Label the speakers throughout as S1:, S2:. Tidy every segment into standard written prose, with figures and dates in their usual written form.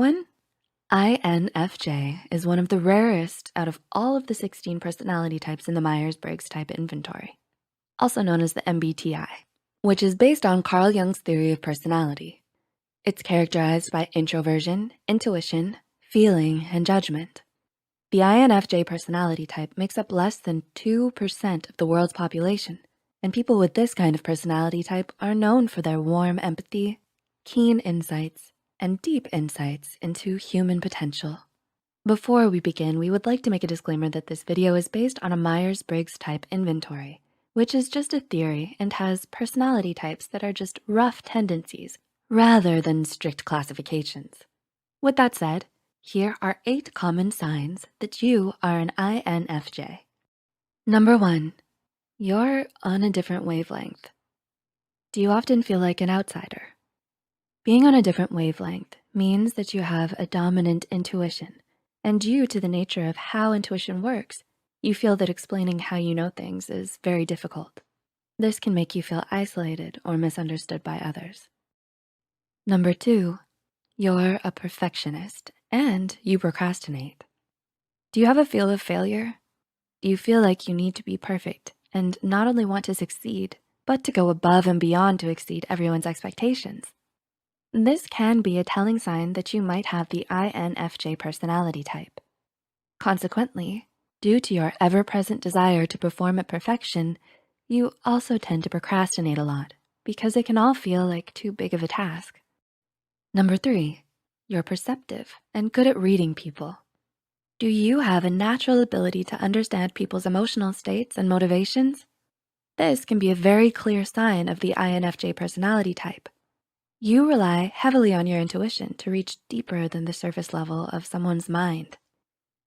S1: One, INFJ is one of the rarest out of all of the 16 personality types in the Myers-Briggs type inventory, also known as the MBTI, which is based on Carl Jung's theory of personality. It's characterized by introversion, intuition, feeling, and judgment. The INFJ personality type makes up less than 2% of the world's population, and people with this kind of personality type are known for their warm empathy, keen insights, and deep insights into human potential. Before we begin, we would like to make a disclaimer that this video is based on a Myers-Briggs type inventory, which is just a theory and has personality types that are just rough tendencies rather than strict classifications. With that said, here are 8 common signs that you are an INFJ. Number 1, you're on a different wavelength. Do you often feel like an outsider? Being on a different wavelength means that you have a dominant intuition, and due to the nature of how intuition works, you feel that explaining how you know things is very difficult. This can make you feel isolated or misunderstood by others. Number 2, you're a perfectionist and you procrastinate. Do you have a feel of failure? Do you feel like you need to be perfect and not only want to succeed, but to go above and beyond to exceed everyone's expectations? This can be a telling sign that you might have the INFJ personality type. Consequently, due to your ever-present desire to perform at perfection, you also tend to procrastinate a lot because it can all feel like too big of a task. Number 3, you're perceptive and good at reading people. Do you have a natural ability to understand people's emotional states and motivations? This can be a very clear sign of the INFJ personality type. You rely heavily on your intuition to reach deeper than the surface level of someone's mind.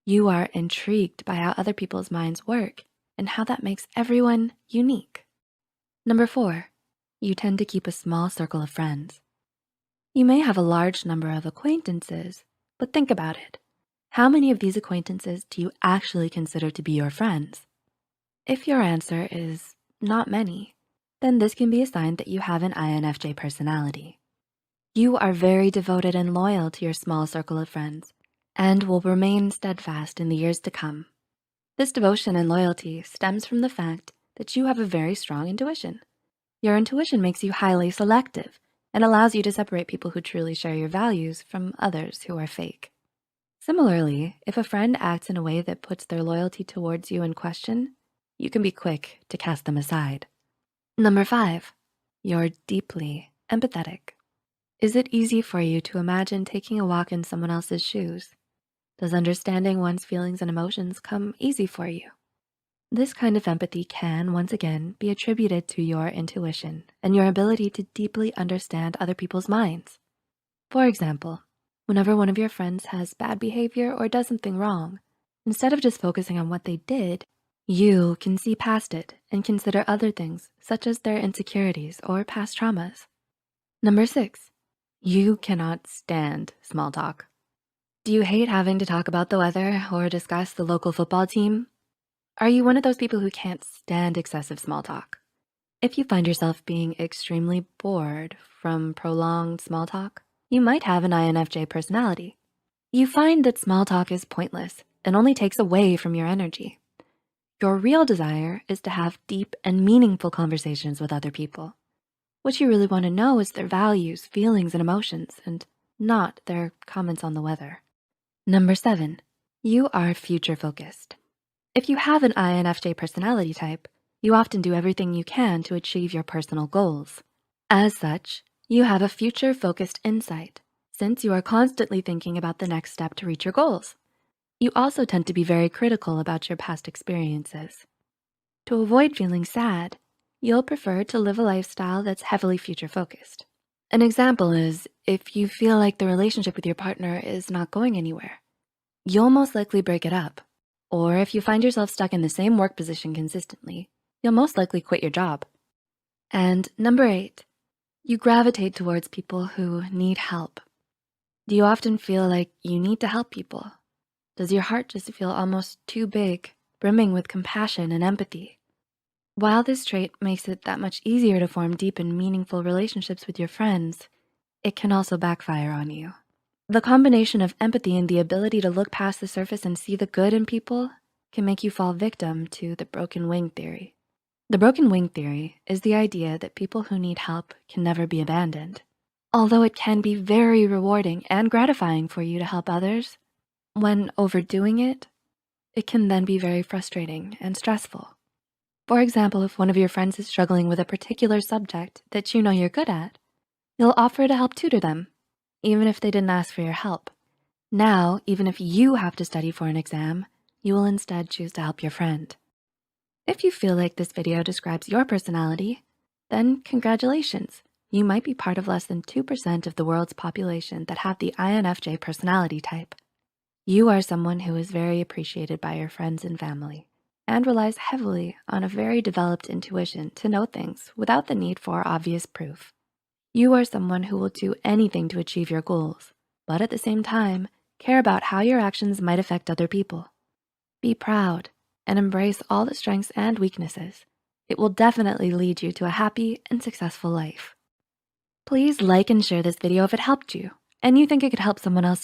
S1: You are intrigued by how other people's minds work and how that makes everyone unique. Number 4, you tend to keep a small circle of friends. You may have a large number of acquaintances, but think about it. How many of these acquaintances do you actually consider to be your friends? If your answer is not many, then this can be a sign that you have an INFJ personality. You are very devoted and loyal to your small circle of friends and will remain steadfast in the years to come. This devotion and loyalty stems from the fact that you have a very strong intuition. Your intuition makes you highly selective and allows you to separate people who truly share your values from others who are fake. Similarly, if a friend acts in a way that puts their loyalty towards you in question, you can be quick to cast them aside. Number 5, you're deeply empathetic. Is it easy for you to imagine taking a walk in someone else's shoes? Does understanding one's feelings and emotions come easy for you? This kind of empathy can, once again, be attributed to your intuition and your ability to deeply understand other people's minds. For example, whenever one of your friends has bad behavior or does something wrong, instead of just focusing on what they did, you can see past it and consider other things such as their insecurities or past traumas. Number 6, you cannot stand small talk. Do you hate having to talk about the weather or discuss the local football team? Are you one of those people who can't stand excessive small talk? If you find yourself being extremely bored from prolonged small talk, you might have an INFJ personality. You find that small talk is pointless and only takes away from your energy. Your real desire is to have deep and meaningful conversations with other people. What you really want to know is their values, feelings, and emotions, and not their comments on the weather. Number 7, you are future focused. If you have an INFJ personality type, you often do everything you can to achieve your personal goals. As such, you have a future-focused insight, since you are constantly thinking about the next step to reach your goals. You also tend to be very critical about your past experiences. To avoid feeling sad, you'll prefer to live a lifestyle that's heavily future-focused. An example is if you feel like the relationship with your partner is not going anywhere, you'll most likely break it up. Or if you find yourself stuck in the same work position consistently, you'll most likely quit your job. And number 8, you gravitate towards people who need help. Do you often feel like you need to help people? Does your heart just feel almost too big, brimming with compassion and empathy? While this trait makes it that much easier to form deep and meaningful relationships with your friends, it can also backfire on you. The combination of empathy and the ability to look past the surface and see the good in people can make you fall victim to the broken wing theory. The broken wing theory is the idea that people who need help can never be abandoned. Although it can be very rewarding and gratifying for you to help others, when overdoing it, it can then be very frustrating and stressful. For example, if one of your friends is struggling with a particular subject that you know you're good at, you'll offer to help tutor them, even if they didn't ask for your help. Now, even if you have to study for an exam, you will instead choose to help your friend. If you feel like this video describes your personality, then congratulations. You might be part of less than 2% of the world's population that have the INFJ personality type. You are someone who is very appreciated by your friends and family and relies heavily on a very developed intuition to know things without the need for obvious proof. You are someone who will do anything to achieve your goals, but at the same time, care about how your actions might affect other people. Be proud and embrace all the strengths and weaknesses. It will definitely lead you to a happy and successful life. Please like and share this video if it helped you and you think it could help someone else